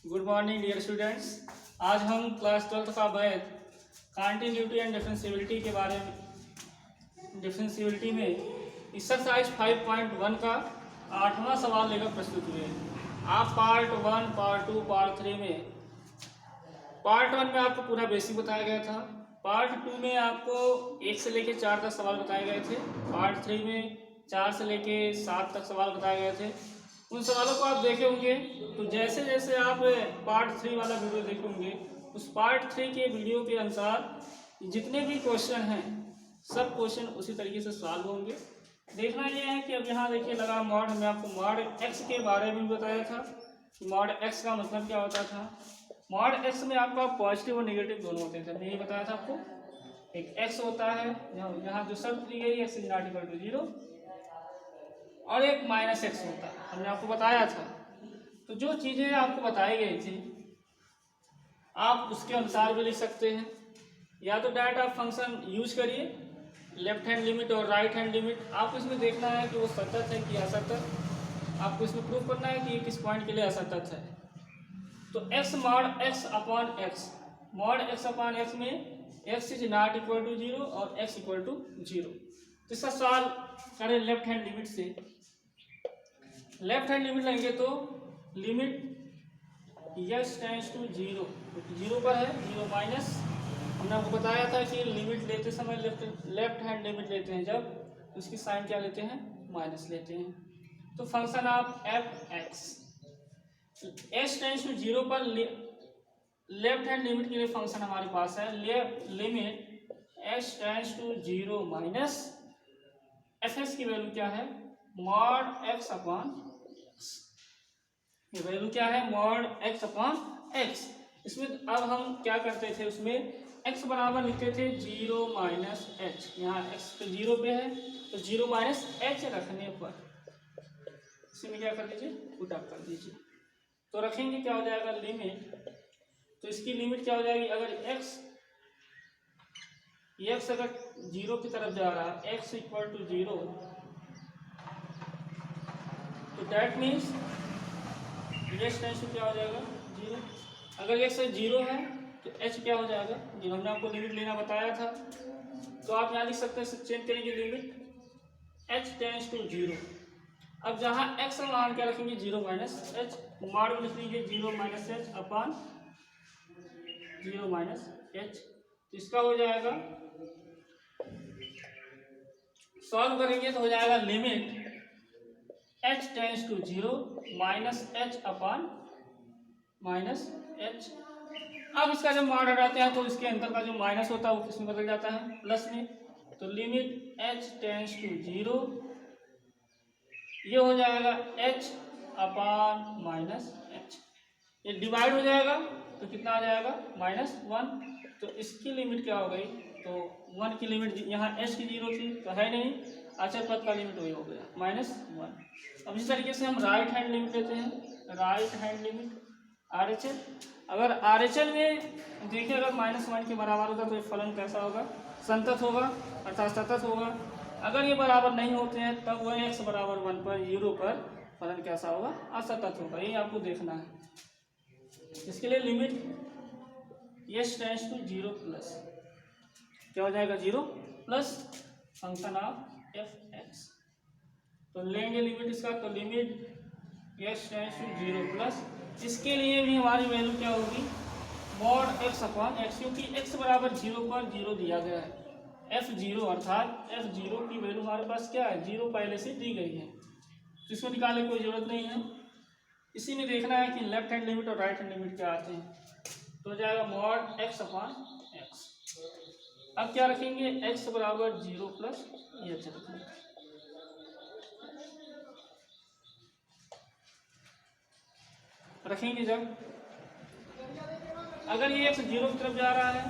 Good morning dear students. आज हम class 12 का मैथ कॉन्टिन्यूटी एंड डिफरेंशिएबिलिटी के बारे में डिफरेंशिएबिलिटी में एक्सरसाइज 5.1 का 8वां सवाल लेकर प्रस्तुत हुए हैं। आप पार्ट 1, पार्ट 2, पार्ट 3 में पार्ट 1 में आपको पूरा बेसिक बताया गया था। पार्ट 2 में आपको 1 से लेकर 4 तक सवाल बताए गए थे। पार्ट 3 में 4 से लेकर 7 तक सवाल बताए गए थे। उन सवालों को आप देखे होंगे। तो जैसे जैसे आप पार्ट 3 वाला वीडियो देखे होंगे, उस पार्ट 3 के वीडियो के अनुसार जितने भी क्वेश्चन हैं सब क्वेश्चन उसी तरीके से सॉल्व होंगे। देखना ये है कि अब यहाँ देखिए लगा मॉड, मैं आपको मॉड एक्स के बारे में बताया था। मॉड एक्स का मतलब क्या होता था। मॉड एक्स में आपका पॉजिटिव और नेगेटिव दोनों होते थे। यही बताया था आपको। एक एक्स होता है, यहाँ जो शर्त दी गई x is not equal to 0, और एक माइनस एक्स होता है, हमने आपको बताया था। तो जो चीज़ें आपको बताई गई थी आप उसके अनुसार भी लिख सकते हैं। या तो डायरेक्ट आप फंक्शन यूज करिए, लेफ्ट हैंड लिमिट और राइट हैंड लिमिट। आपको इसमें देखना है कि वो सतत है कि असतत। आपको इसमें प्रूव करना है कि किस पॉइंट के लिए असतत है। तो x mod x upon x, mod x upon x में x is not equal to 0 और एक्स इक्वल टू 0। तो इसका सवाल करें लेफ्ट हैंड लिमिट से। लेफ्ट हैंड लिमिट लेंगे तो लिमिट यस टेंड्स टू 0, 0 पर है, 0 माइनस। हमने आपको बताया था कि लिमिट लेते समय लेफ्ट हैंड लिमिट लेते हैं जब, तो उसकी साइन क्या लेते हैं, माइनस लेते हैं। तो function of f x as tends to 0 पर लेफ्ट हैंड लिमिट के लिए फंक्शन हमारे पास है limit as tends to 0 minus f x की वैल्यू क्या है, मॉड एक्स अपॉन एक्स। ये वैल्यू क्या है, मॉड एक्स अपॉन एक्स। इसमें अब हम क्या करते थे, उसमें x बराबर लिखते थे 0 माइनस एच। यहाँ x तो 0 पे है तो 0 माइनस एच रखने पर इसमें क्या कर दीजिए, पुट अप कर दीजिए। तो रखेंगे क्या हो जाएगा लिमिट, तो इसकी लिमिट क्या हो जाएगी, अगर x अगर 0 की तरफ जा रहा है, x इक्वल टू 0, तो दैट मीन्स x टेंस क्या हो जाएगा 0। अगर x 0 है तो h क्या हो जाएगा 0। हमने आपको लिमिट लेना बताया था। तो आप यहाँ लिख सकते हैं, चेंज करेंगे लिमिट h टेंस टू 0। अब जहाँ x हम मान क्या रखेंगे 0 माइनस एच, मॉड में लिख लीजिए 0 minus h upon 0 minus h. तो इसका हो जाएगा, सॉल्व करेंगे तो हो जाएगा limit h tends to 0 minus h upon minus h. अब इसका जब मॉड हटाते हैं तो इसके अंदर का जो माइनस होता है वो किसमें बदल जाता है, प्लस में। तो लिमिट h टेंस टू 0, ये हो जाएगा h अपॉन माइनस एच। ये डिवाइड हो जाएगा तो कितना आ जाएगा -1। तो इसकी लिमिट क्या हो गई, तो 1 की लिमिट, यहाँ h की 0 थी तो है नहीं, अचर पद का लिमिट वही हो गया -1। अब इस तरीके से हम राइट हैंड लिमिट लेते हैं, राइट हैंड लिमिट RHL। अगर RHL में देखिए अगर -1 के बराबर होगा तो ये फलन कैसा होगा, संतत होगा अर्थात सतत होगा। अगर ये बराबर नहीं होते हैं तब वह x बराबर 1 पर 0 पर फलन कैसा होगा, असतत होगा। यही आपको देखना है। इसके लिए limit s tends to 0 plus क्या हो जाएगा 0 plus function of f x. तो लेंगे लिमिट इसका, तो limit s tends to 0 plus, इसके लिए भी हमारी वैल्यू क्या होगी, मॉड एक्स अपॉन एक्स, क्योंकि x बराबर 0 पर 0 दिया गया है। f0 अर्थात f0 की वैल्यू हमारे पास क्या है, 0 पहले से दी गई है, तो इसको निकालने की कोई ज़रूरत नहीं है। इसी में देखना है कि लेफ्ट हैंड लिमिट और राइट हैंड लिमिट क्या आते हैं। तो हो जाएगा मॉड एक्स अपॉन एक्स। अब क्या रखेंगे, x बराबर 0 प्लस ये रखेंगे, रखेंगे जब अगर ये x 0 की तरफ जा रहा है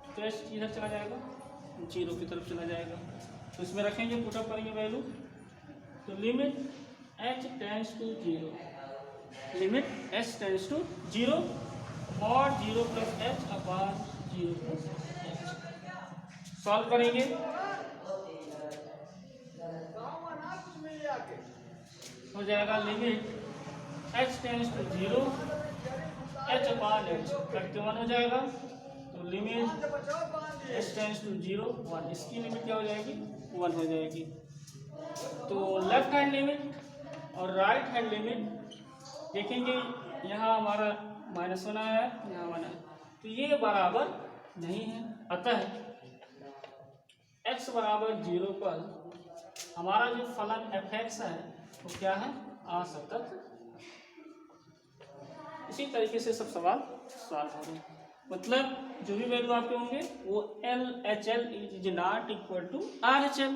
तो x इधर चला जाएगा, 0 की तरफ चला जाएगा। तो इसमें रखेंगे, पुटअप करेंगे वैल्यू। तो limit h tends to 0, limit h tends to 0 mod 0 plus h upon 0 plus h। Solve करेंगे, हो जाएगा limit h tends to 0 h upon h करके 1 हो जाएगा। तो लिमिट एच टेंस टू 0 1, इसकी लिमिट क्या हो जाएगी 1 हो जाएगी। तो लेफ्ट हैंड लिमिट और राइट हैंड लिमिट देखेंगे, यहाँ हमारा -1 आया है, यहाँ 1 है, तो ये बराबर नहीं है। अतः x बराबर 0 पर हमारा जो फलन f(x) है वो क्या है, असतत। इसी तरीके से सब सवाल सॉल्व हो गए। मतलब जो भी वैल्यू आपके होंगे वो LHL is not equal to RHL,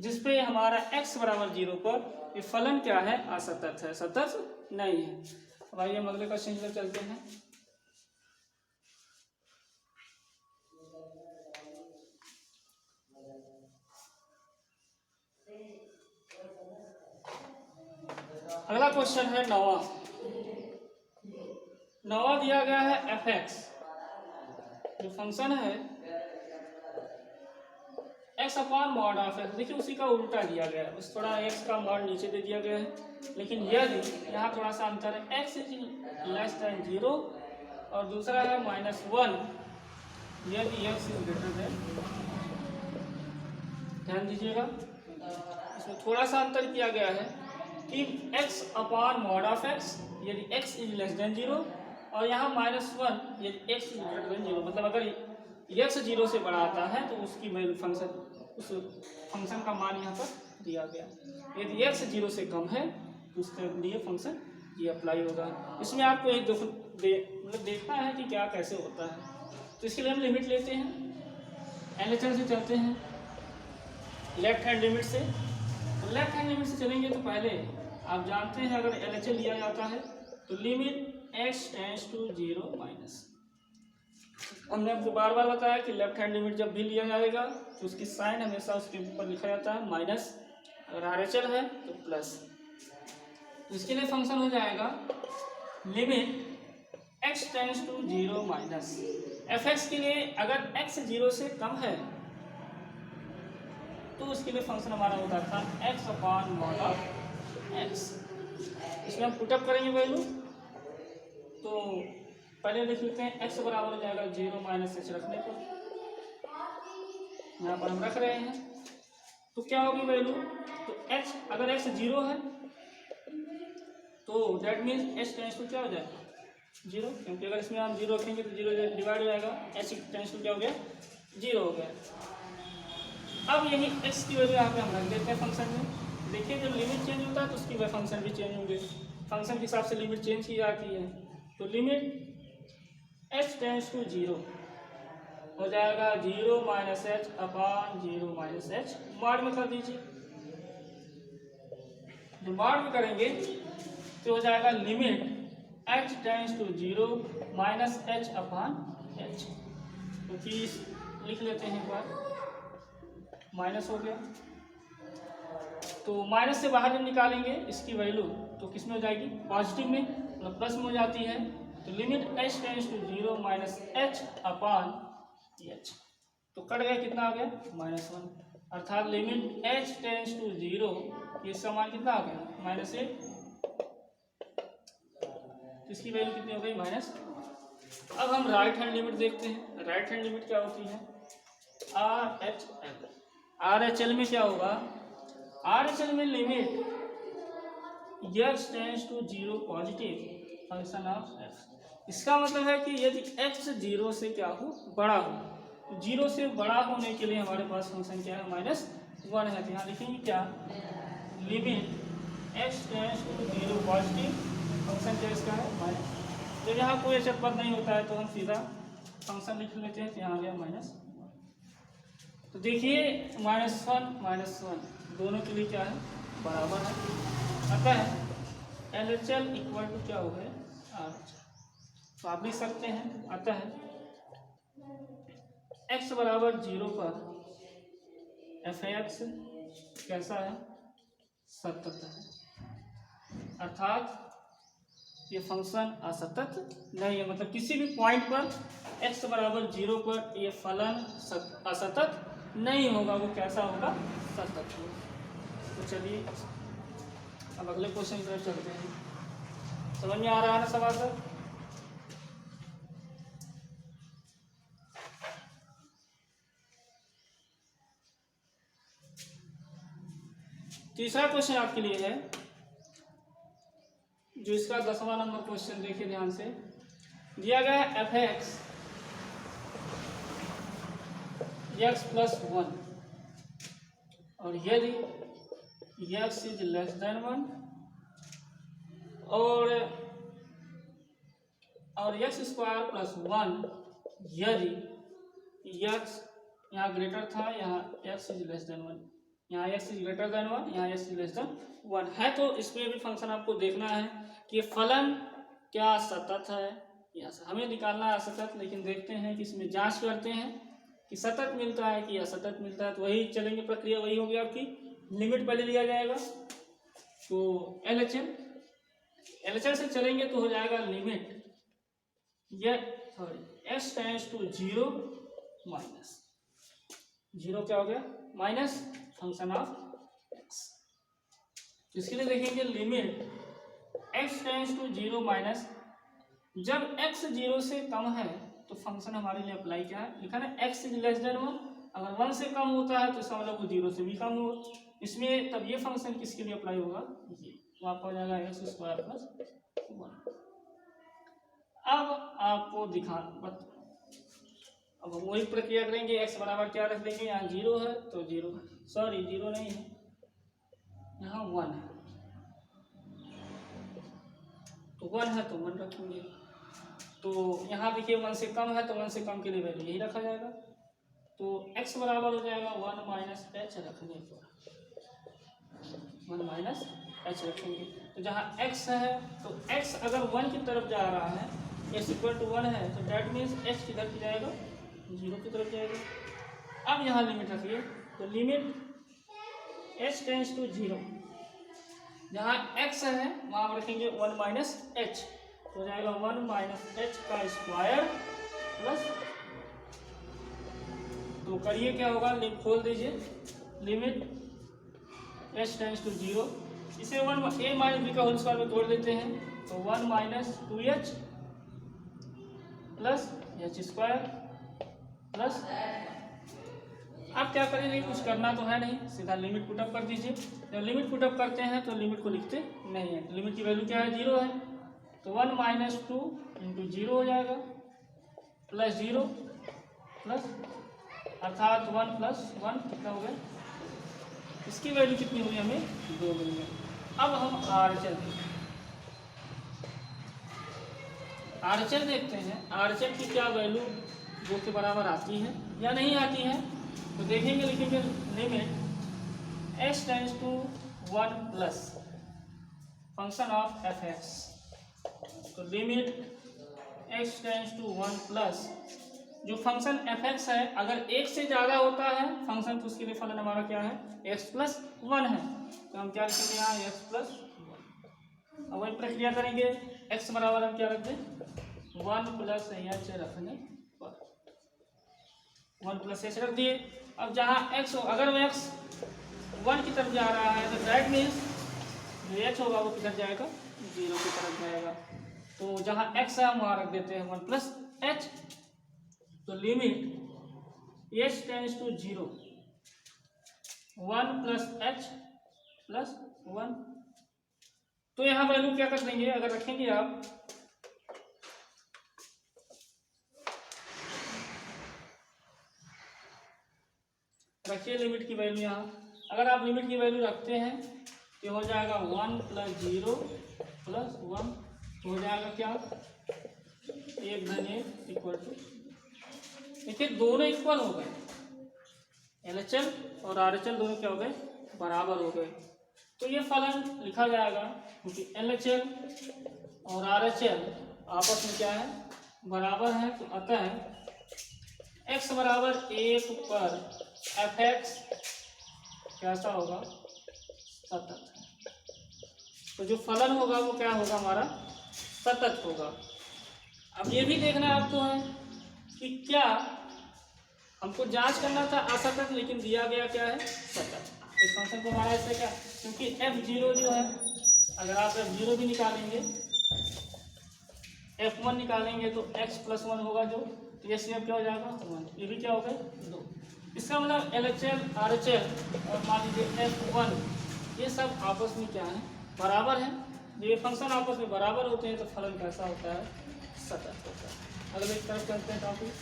जिसपे हमारा x बराबर 0 पर ये फलन क्या है, असतत है, सतत नहीं है। अब आइए हम अगले क्वेश्चन की तरफ चलते हैं। अगला क्वेश्चन है 9वां दिया गया है f(x), जो फंक्शन है x upon mod of x। देखिए उसी का उल्टा दिया गया है, बस थोड़ा x का मॉड नीचे दे दिया गया है, लेकिन यदि यहाँ थोड़ा सा अंतर है, x इज लेस देन 0 और दूसरा है -1 यदि x इज ग्रेटर देन। ध्यान दीजिएगा, इसमें थोड़ा सा अंतर किया गया है कि x upon mod of x यदि x इज लेस देन 0 और यहाँ -1 यदि x इज ग्रेटर देन 0। मतलब अगर x 0 से बड़ा आता है तो उसकी वैल्यू फंक्शन, उस फंक्शन का मान यहाँ पर दिया गया। यदि x 0 से कम है तो उसके लिए फंक्शन ये अप्लाई होगा। इसमें आपको एक मतलब देखना है कि क्या कैसे होता है। तो इसके लिए हम लिमिट लेते हैं, LHL से चलते हैं लेफ्ट हैंड लिमिट से। तो लेफ्ट हैंड लिमिट से चलेंगे तो पहले आप जानते हैं अगर LHL लिया जाता है तो limit x tends to 0 minus. हमने आपको बार बार बताया कि लेफ्ट हैंड लिमिट जब भी लिया जाएगा तो उसकी साइन हमेशा उसके ऊपर लिखा जाता है माइनस, अगर RHL है तो प्लस। इसके लिए फंक्शन हो जाएगा limit x tends to 0 minus. f(x) के लिए अगर x 0 से कम है तो उसके लिए फंक्शन हमारा होता था x upon mod of x। इसमें हम पुटअप करेंगे वैल्यू, तो पहले देख लेते हैं x बराबर हो जाएगा 0 माइनस h रखने पर, यहाँ पर हम रख रहे हैं तो क्या होगी वैल्यू। तो h अगर x 0 है तो that means h tends to क्या हो जाएगा 0, क्योंकि अगर इसमें हम 0 रखेंगे तो 0 डिवाइड हो जाएगा, h टेंस टू क्या हो गया 0 हो गया। अब यही x की वैल्यू यहाँ पे हम रख देते हैं फंक्शन में। देखिए जब लिमिट चेंज होता है तो उसकी वह फंक्शन भी चेंज होंगे, फंक्शन के हिसाब से लिमिट चेंज की जाती है। तो लिमिट h टेंस टू 0 हो जाएगा 0 माइनस एच अपान 0 माइनस एच, मॉड में कर दीजिए। जो मॉड में करेंगे तो हो जाएगा limit h tends to 0 minus h upon h. तो प्लीज लिख लेते हैं एक बार, माइनस हो गया तो माइनस से बाहर जब निकालेंगे इसकी वैल्यू तो किस में हो जाएगी, पॉजिटिव में, मतलब प्लस में हो जाती है। तो limit h tends to 0 minus h upon h, तो कट गया, कितना आ गया -1, अर्थात लिमिट h टेंस टू 0 ये समान कितना आ गया -1, तो इसकी वैल्यू कितनी हो गई माइनस। अब हम राइट हैंड लिमिट देखते हैं। राइट हैंड लिमिट क्या होती है, RHL। RHL में क्या होगा, RHL में limit x tends to 0 positive function of f। इसका मतलब है कि यदि x 0 से क्या हो, बड़ा हो, तो 0 से बड़ा होने के लिए हमारे पास फंक्शन क्या है -1 है। तो यहाँ लिखेंगे क्या, limit x tends to 0 positive function क्या इसका है माइनस। जब यहाँ कोई ऐसा पद नहीं होता है तो हम सीधा फंक्शन लिख लेते हैं, तो यहाँ आ गया -1। तो देखिए -1 दोनों के लिए क्या है, बराबर है। अतः LHL इक्वल टू क्या हो गया RHL। तो आप लिख सकते हैं अतः x बराबर 0 पर f(x) कैसा है, सतत है, अर्थात ये फंक्शन असतत नहीं है। मतलब किसी भी पॉइंट पर x बराबर 0 पर ये फलन असतत नहीं होगा, वो कैसा होगा, सतत होगा। तो चलिए अब अगले क्वेश्चन की तरफ चलते हैं। समझ में आ रहा है ना सवाल सर। तीसरा क्वेश्चन आपके लिए है, जो इसका 10वां नंबर क्वेश्चन देखिए ध्यान से। दिया गया एफ एक्स एक्स प्लस 1 और यदि एक्स इज लेस देन 1 और एक्स स्क्वायर प्लस 1 यदि एक्स यहाँ ग्रेटर था, यहाँ एक्स इज लेस देन 1, यहाँ एक्स इज ग्रेटर देन 1, यहाँ एक्स इज लेस देन 1 है। तो इसमें भी फंक्शन आपको देखना है कि फलन क्या सतत है या हमें निकालना है असतत, लेकिन देखते हैं कि इसमें जांच करते हैं कि सतत मिलता है कि असतत मिलता है। तो वही चलेंगे, प्रक्रिया वही होगी आपकी। लिमिट पहले लिया जाएगा, तो एलएचएल से चलेंगे तो हो जाएगा limit x tends to 0 minus 0 क्या हो गया माइनस फंक्शन ऑफ एक्स। इसके लिए देखेंगे limit x tends to 0 minus, जब x 0 से कम है तो फंक्शन हमारे लिए अप्लाई क्या है, लिखा है x इज लेस देन 1। अगर 1 से कम होता है तो इसका मतलब वो 0 से भी कम होगा। इसमें तब ये फंक्शन किसके लिए अप्लाई होगा, ये तो आपका हो जाएगा एक्स स्क्वायर प्लस 1। अब आपको अब हम वही प्रक्रिया करेंगे, x बराबर क्या रख देंगे, यहाँ 0 है तो 0, सॉरी 0 नहीं है, यहाँ 1 है, तो 1 है तो 1 रखेंगे। तो यहाँ देखिए 1 से कम है तो 1 से कम के लिए वैल्यू यही रखा जाएगा। तो x बराबर हो जाएगा 1 माइनस एच रखने पर, 1 माइनस एच रखेंगे। तो जहाँ x है तो x अगर 1 की तरफ जा रहा है, x इक्वल टू 1 है, तो डैट मीन्स x किधर की जाएगा, 0 की तरफ जाएगा। अब यहाँ लिमिट रखिए, तो लिमिट h टेंड्स टू 0, जहाँ x है वहाँ रखेंगे 1 माइनस एच, हो जाएगा 1 माइनस एच का स्क्वायर प्लस, तो करिए क्या होगा, खोल दीजिए लिमिट h टेंड्स टू 0, इसे 1 a माइनस b का होल स्क्वायर में तोड़ देते हैं, तो 1 minus 2h plus H square plus, आप क्या करेंगे, कुछ करना तो है नहीं, सीधा लिमिट पुटअप कर दीजिए। जब लिमिट पुटअप करते हैं तो लिमिट को लिखते नहीं है, लिमिट की वैल्यू क्या है, 0 है, तो 1 माइनस 2 इंटू 0 हो जाएगा प्लस 0 प्लस, अर्थात 1 प्लस 1 कितना हो गया, इसकी वैल्यू कितनी हुई, हमें 2 मिल गई। अब हम आरएचएल देखते हैं, आरएचएल की क्या वैल्यू 2 के बराबर आती है या नहीं आती है। तो देखेंगे, लिखेंगे limit x tends to 1 plus function of f x, तो limit x tends to 1 plus जो फंक्शन एफ एक्स है, अगर 1 से ज़्यादा होता है फंक्शन तो उसके लिए फलन हमारा क्या है, एक्स प्लस 1 है, तो हम क्या लिखेंगे यहाँ एक्स प्लस 1। अब वही प्रक्रिया करेंगे, एक्स बराबर हम क्या रख दें, 1 प्लस एच रखने पर, 1 प्लस एच रख दिए। अब जहाँ x हो, अगर वो x 1 की तरफ जा रहा है तो दैट मीन्स जो h होगा वो किधर जाएगा, 0 की तरफ जाएगा। तो जहाँ x है हम वहाँ रख देते हैं 1 प्लस एच, तो limit h tends to 0 1 plus h plus 1, तो यहाँ वैल्यू क्या कर देंगे, अगर रखेंगे आप रखिए लिमिट की वैल्यू, यहाँ अगर आप लिमिट की वैल्यू रखते हैं तो हो जाएगा 1 प्लस 0 प्लस 1, तो हो जाएगा क्या, 1 धन 1 इक्वल टू, देखिए दोनों इक्वल हो गए, एलएचएल और आरएचएल दोनों क्या हो गए, बराबर हो गए। तो ये फलन लिखा जाएगा क्योंकि एलएचएल और आरएचएल आपस में क्या है, बराबर है। तो अतः x बराबर 1 पर एफ एक्स कैसा होगा, सतत। तो जो फलन होगा वो क्या होगा, हमारा सतत होगा। अब ये भी देखना आपको है कि क्या हमको जांच करना था असतत, लेकिन दिया गया क्या है, सतत। इस फंक्शन को हमारा ऐसे क्या, क्योंकि f0 जो है, अगर आप f0 भी निकालेंगे, f1 निकालेंगे तो x प्लस 1 होगा, जो तो ये सेम क्या हो जाएगा 1, ये भी क्या हो गए 2। इसका मतलब एलएचएल आरएचएल और मान लीजिए f1 ये सब आपस में क्या है, बराबर है। जब ये फंक्शन आपस में बराबर होते हैं तो फलन कैसा होता है, सतत होता है। अगले एक तरफ चलते हैं टॉपिक।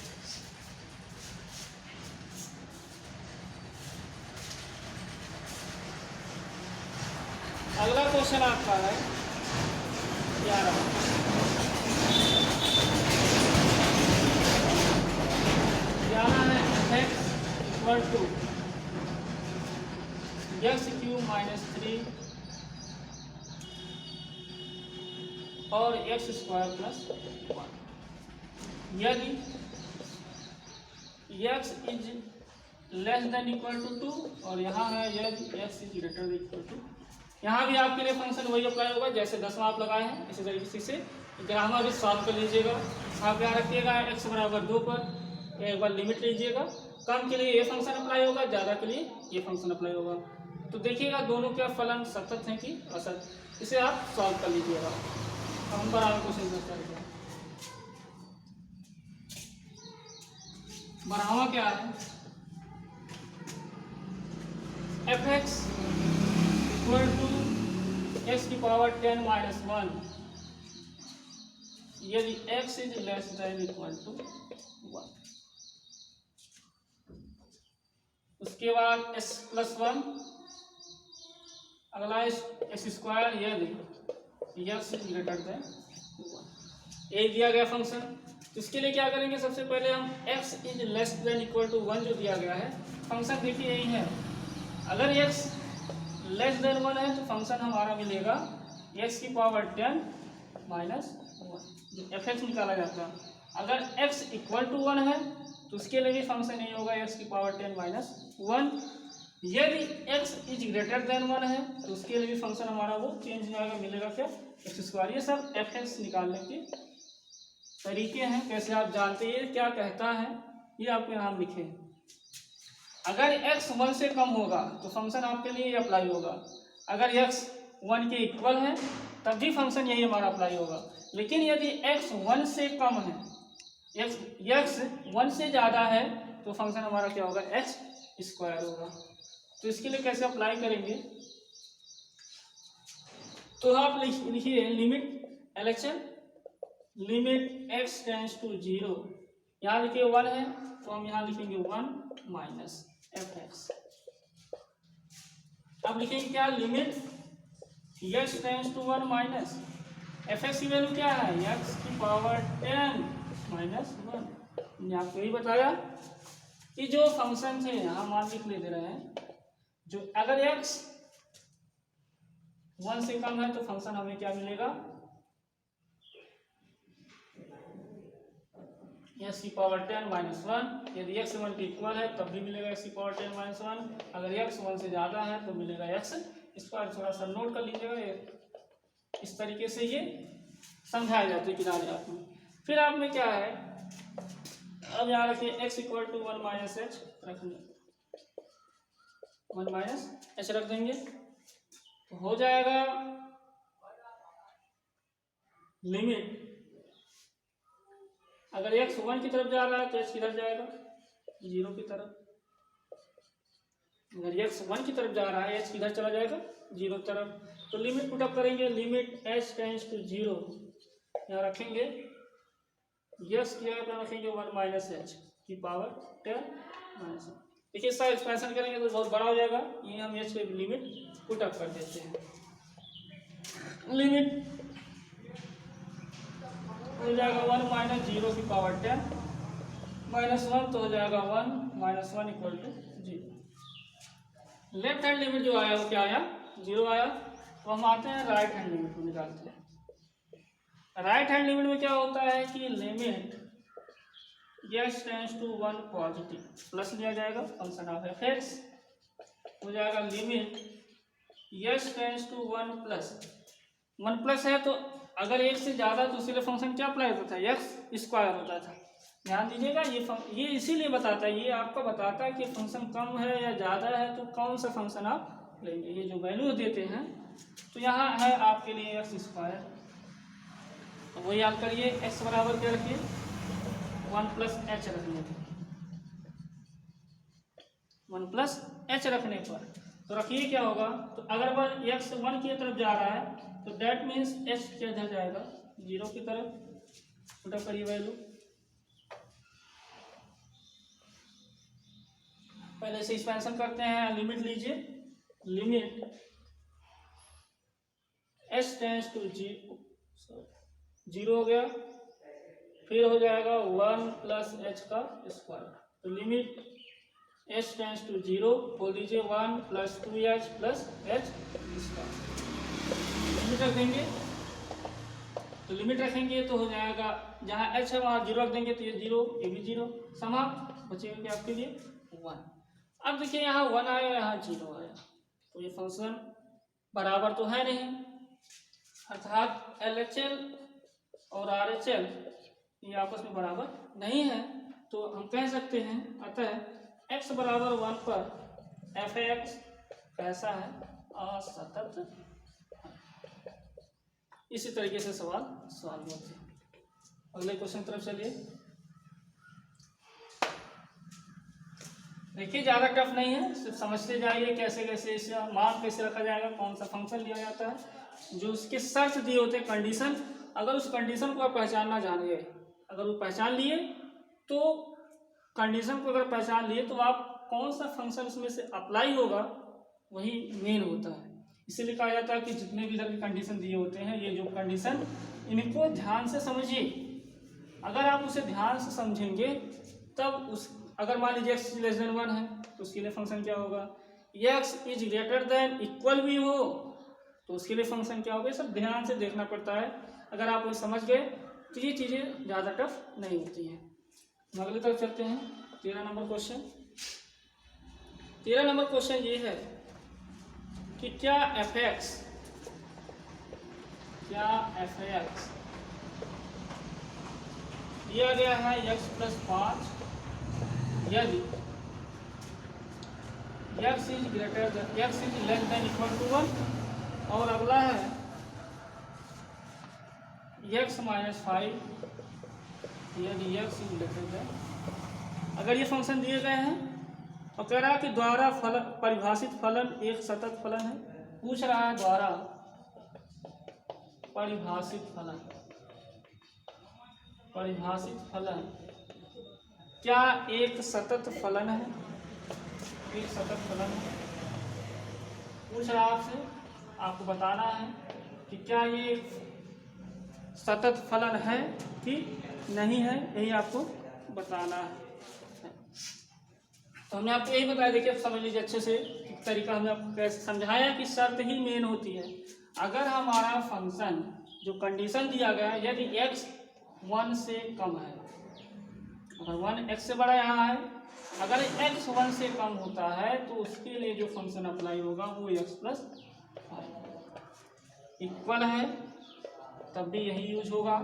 अगला क्वेश्चन आपका है 11 है x equal to x cube minus 3 और एक्स स्क्वायर प्लस 1। यदि x is less than equal to 2 और यहाँ है यदि x is greater than equal to. यहाँ भी आपके लिए फंक्शन वही अप्लाई होगा जैसे 10वां आप लगाए हैं, इसी तरीके से ग्रामर भी सॉल्व कर लीजिएगा। आप यहाँ रखिएगा x बराबर 2 पर एक बार लिमिट लीजिएगा। कम के लिए ये फंक्शन अप्लाई होगा, ज़्यादा के लिए ये फंक्शन अप्लाई होगा। तो देखिएगा दोनों क्या फलन सतत हैं कि असत, इसे आप सॉल्व कर लीजिएगा। हम बराबर क्वेश्चन करते हैं। बढ़ावा क्या है, f(x) इक्वल टू एक्स की पावर 10 माइनस 1 यदि x is less than equal to 1। उसके बाद s प्लस 1, अगला एक्स स्क्वायर यदि x इज ग्रेटर देन 1। एक दिया गया फंक्शन, तो इसके लिए क्या करेंगे, सबसे पहले हम x is less than equal to 1 जो दिया गया है, फंक्शन देखिए यही है। अगर x लेस देन 1 है तो फंक्शन हमारा मिलेगा x की पावर 10 माइनस 1 जो f(x) निकाला जाता है। अगर x इक्वल टू 1 है तो उसके लिए भी फंक्शन यही होगा x की पावर 10 माइनस 1। यदि x इज ग्रेटर देन 1 है तो उसके लिए भी फंक्शन हमारा वो चेंज हो जाएगा, मिलेगा क्या, एक्स स्क्वायर। ये सब f(x) निकालने के तरीके हैं, कैसे आप जानते हैं ये क्या कहता है, ये आपके नाम लिखे। अगर x 1 से कम होगा तो फंक्शन आपके लिए अप्लाई होगा, अगर x 1 के इक्वल है तब भी फंक्शन यही हमारा अप्लाई होगा। लेकिन यदि x 1 से कम है, x 1 से ज़्यादा है तो फंक्शन हमारा क्या होगा, x स्क्वायर होगा। तो इसके लिए कैसे अप्लाई करेंगे, तो आप लिखिए limit election limit x tends to 0, यहाँ लिखिए 1 है तो हम यहाँ लिखेंगे 1 माइनस f(x). अब लिखेंगे क्या, limit x tends to 1 minus f(x) की वैल्यू क्या है, x की पावर 10 माइनस 1। मैंने आपको यही बताया कि जो फंक्शन थे यहाँ मान लिख ले दे रहे हैं, जो अगर x 1 से कम है तो फंक्शन हमें क्या मिलेगा, x की पावर 10 माइनस 1। यदि x 1 के इक्वल है तब भी मिलेगा x की पावर 10 माइनस 1। अगर x 1 से ज़्यादा है तो मिलेगा x स्क्वायर। थोड़ा सा नोट कर लीजिएगा, इस तरीके से ये समझाया जाता है किनारे आप में। फिर आप में क्या है, अब यहाँ रखिए x equal to 1 minus h रखेंगे, 1 माइनस एच रख देंगे तो हो जाएगा लिमिट, अगर x 1 की तरफ जा रहा है तो h किधर जाएगा, 0 की तरफ। अगर x 1 की तरफ जा रहा है h किधर चला जाएगा, 0 तरफ। तो लिमिट पुटअप करेंगे, लिमिट h टेंड्स टू 0 यहाँ रखेंगे, x की जगह पर रखेंगे 1 माइनस एच की पावर 10 माइनस 1। देखिए इसका एक्सपेंशन करेंगे तो बहुत बड़ा हो जाएगा, ये हम h पे लिमिट पुटअप कर देते हैं। लिमिट हो जाएगा 1 माइनस 0 की पावर 10 माइनस 1 तो हो जाएगा 1 minus 1 equal to 0। Left hand limit जो आया वो क्या आया, 0 आया। तो हम आते हैं राइट हैंड लिमिट को निकालते हैं। राइट हैंड लिमिट में क्या होता है कि limit x tends to 1 positive plus लिया जाएगा फंक्शन ऑफ f(x) हो जाएगा limit x tends to 1 plus 1 plus है तो अगर 1 से ज़्यादा तो उसके लिए फंक्शन क्या अप्लाई होता था, x स्क्वायर होता था। ध्यान दीजिएगा, ये इसीलिए बताता है, ये आपको बताता है कि फंक्शन कम है या ज़्यादा है तो कौन सा फंक्शन आप लेंगे। ये जो वैल्यू देते हैं तो यहाँ है आपके लिए x स्क्वायर, तो वही याद करिए, x बराबर क्या रखिए 1 प्लस एच रखने पर, 1 प्लस एच रखने पर तो रखिए क्या होगा, तो अगर वन एक्स 1 की तरफ जा रहा है तो दैट मीन्स एच क्या जाएगा 0 की तरफ। पुट अप करिए वैल्यू, पहले से एक्सपेंशन करते हैं, लिमिट लीजिए, लिमिट एच टेंस टू 0 हो गया, फिर हो जाएगा 1 प्लस एच का स्क्वायर, तो लिमिट एच टेंस टू 0 बोल दीजिए 1 plus 2h plus H square. Limit रख देंगे, तो लिमिट रखेंगे तो हो जाएगा जहाँ एच है वहाँ 0 रख देंगे तो ये 0, ये भी 0, समाप्त, बचेगा क्या आपके लिए 1। अब देखिए यहाँ 1 आया, यहाँ 0 आया, तो ये फंक्शन बराबर तो है नहीं, अर्थात LHL और RHL ये आपस में बराबर नहीं है। तो हम कह सकते हैं अतः x बराबर 1 पर f(x) कैसा है, असतत है। इसी तरीके से सवाल सॉल्व होते हैं। अगले क्वेश्चन तरफ चलिए। देखिए ज़्यादा टफ नहीं है, सिर्फ समझते जाइए कैसे कैसे इसे मान कैसे रखा जाएगा, कौन सा फंक्शन लिया जाता है, जो उसके शर्त दिए होते हैं, कंडीशन। अगर उस कंडीशन को आप पहचानना जान गए, अगर वो पहचान लिए तो कंडीशन को अगर पहचान लिए तो आप कौन सा फंक्शन उसमें से अप्लाई होगा वही मेन होता है। इसीलिए कहा जाता है कि जितने भी इधर के कंडीशन दिए होते हैं, ये जो कंडीशन, इनको ध्यान से समझिए। अगर आप उसे ध्यान से समझेंगे तब उस, अगर मान लीजिए x लेस देन 1 है तो उसके लिए फंक्शन क्या होगा, x is greater than equal भी हो तो उसके लिए फंक्शन क्या होगा, ये सब ध्यान से देखना पड़ता है। अगर आप वो समझ गए तो ये चीज़ें ज़्यादा टफ नहीं होती हैं। हम अगले तरफ चलते हैं। 13 नंबर क्वेश्चन। 13 नंबर क्वेश्चन ये है कि क्या f(x) दिया गया है x प्लस 5 यदि x is less than equal to 1, और अगला है x माइनस 5 यदि x इज ग्रेटर देन। अगर ये फंक्शन दिए गए हैं और कह रहा है कि द्वारा फलन परिभाषित फलन एक सतत फलन है, पूछ रहा है द्वारा परिभाषित फलन क्या एक सतत फलन है, एक सतत फलन है। पूछ रहा आपसे, आपको बताना है कि क्या ये सतत फलन है कि नहीं है, यही आपको बताना है। तो हमने आपको यही बताया, देखिए आप समझ लीजिए अच्छे से तरीका हमने आपको कैसे समझाया कि शर्त ही मेन होती है। अगर हमारा फंक्शन जो कंडीशन दिया गया है यदि x 1 से कम है, अगर 1 x से बड़ा यहाँ है, अगर x 1 से कम होता है तो उसके लिए जो फंक्शन अप्लाई होगा वो x प्लस इक्वल है, तब भी यही यूज होगा।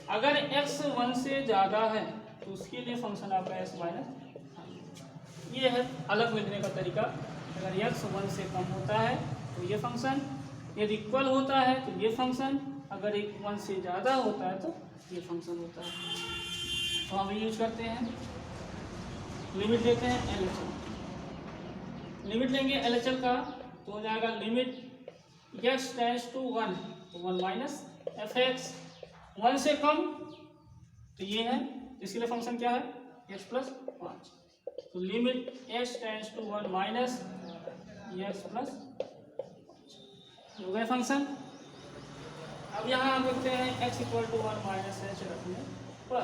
अगर x 1 से ज़्यादा है तो उसके लिए फंक्शन आपका x माइनस, ये है अलग मिलने का तरीका। अगर x 1 से कम होता है तो ये फंक्शन, यदि इक्वल होता है तो ये फंक्शन, अगर 1 से ज़्यादा होता है तो ये फंक्शन होता है। तो हम यूज करते हैं, लिमिट लेते हैं LHL, लिमिट लेंगे LHL का तो हो जाएगा लिमिट x टेंस टू 1 तो 1 माइनस f(x) 1 से कम तो ये है, इसके लिए फंक्शन क्या है x प्लस 5, तो limit x tends to 1 minus x plus हो गए फंक्शन। अब यहाँ हम रखते हैं x equal to 1 minus h रखने पर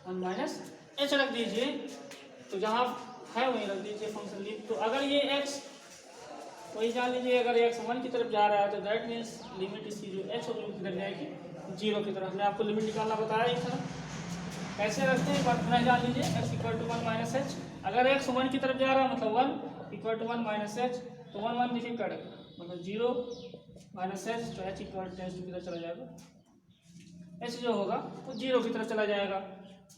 1 माइनस एच रख दीजिए, तो जहाँ है वहीं रख दीजिए फंक्शन लिमिट। तो अगर ये x वही जान लीजिए, अगर x 1 की तरफ जा रहा है तो दैट मीन्स लिमिट इसकी जो h होगी वो किधर जाएगी 0 की तरफ। हमने आपको लिमिट निकालना बताया ही था, कैसे रखते हैं बात पुनः जान लीजिए। x equal to 1 minus h, अगर x 1 की तरफ जा रहा है मतलब 1 इक्वल टू 1 माइनस एच, तो 1 1 देखिए कट गया मतलब 0 माइनस एच, तो h equal to tends to किधर चला जाएगा, h जो होगा वो 0 की तरफ चला जाएगा।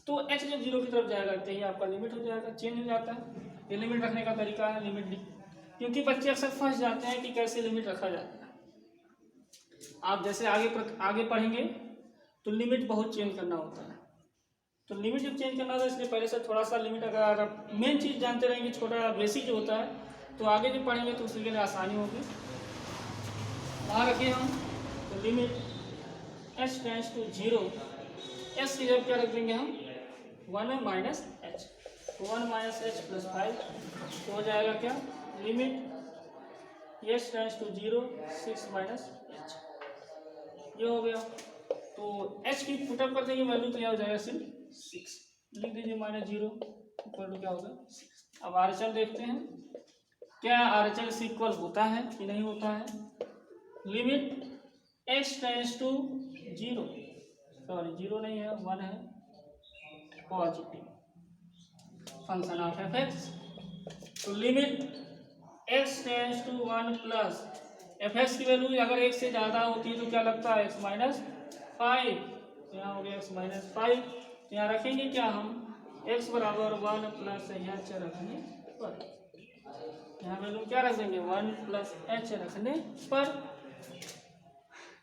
तो h जब 0 की तरफ जाएगा तो ही आपका लिमिट हो जाएगा, चेंज हो जाता है। ये लिमिट रखने का तरीका है, लिमिट, क्योंकि बच्चे अक्सर फंस जाते हैं कि कैसे लिमिट रखा जाता है। आप जैसे आगे पढ़ेंगे तो लिमिट बहुत चेंज करना होता है, तो लिमिट जब चेंज करना होता है इसलिए पहले से थोड़ा सा लिमिट, अगर आप मेन चीज़ जानते रहेंगे, छोटा बेसिक जो होता है तो आगे जो पढ़ेंगे तो उसके लिए आसानी होगी। वहाँ रखिए हम तो limit h tends to 0, s की जगह क्या रख देंगे हम 1 minus h, 1 minus h plus 5 तो हो जाएगा क्या limit h tends to 0 6 minus h, ये हो गया। तो h की पुटअप कर देंगे वैल्यू तो क्या हो जाएगा सिर्फ 6, लिख दीजिए माइनस 0 इक्वल टू क्या होगा 6। अब आरएचएल देखते हैं क्या आरएचएल से इक्वल होता है कि नहीं होता है। Limit x tends to 0, sorry 0 नहीं है 1 है, positive function of f x. तो limit x tends to 1 plus f x की वैल्यू अगर 1 से ज़्यादा होती है तो क्या लगता है x माइनस 5, यहाँ हो गया x माइनस 5। तो यहाँ रखेंगे क्या हम x बराबर 1 प्लस एच रखने पर, यहाँ वैल्यू क्या रख देंगे 1 प्लस एच रखने पर,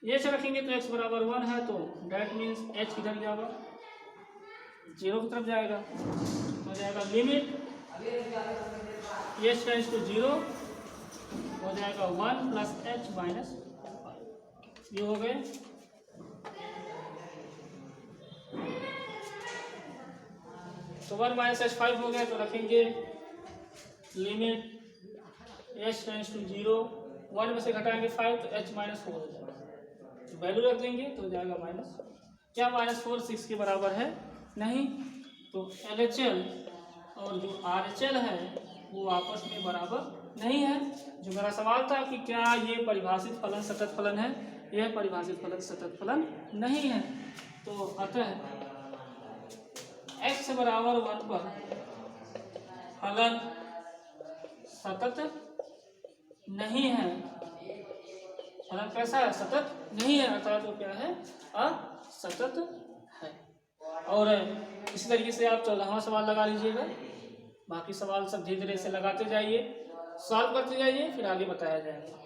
ये से रखेंगे तो x बराबर 1 है तो डेट मीन्स h किधर जाएगा 0 की तरफ जाएगा, हो जाएगा लिमिट h टेंड्स टू 0 हो जाएगा 1 प्लस एच माइनस 5, ये हो गए। तो 1 माइनस एच 5 हो गया तो रखेंगे लिमिट h टेंड्स टू 0, 1 में से घटाएंगे 5 तो h माइनस 4 हो जाएगा, तो वैल्यू रख देंगे तो हो जाएगा माइनस, क्या माइनस 4 6 के बराबर है नहीं, तो LHL और जो RHL है वो आपस में बराबर नहीं है। जो मेरा सवाल था कि क्या ये परिभाषित फलन सतत फलन है, यह परिभाषित फलन सतत फलन नहीं है, तो अतः x बराबर 1 पर फलन सतत नहीं है, फलन कैसा है सतत नहीं है, अर्थात तो क्या है असतत है। और इसी तरीके से आप 14वां सवाल लगा लीजिएगा, बाकी सवाल सब धीरे धीरे से लगाते जाइए, सॉल्व करते जाइए, फिर आगे बताया जाएगा।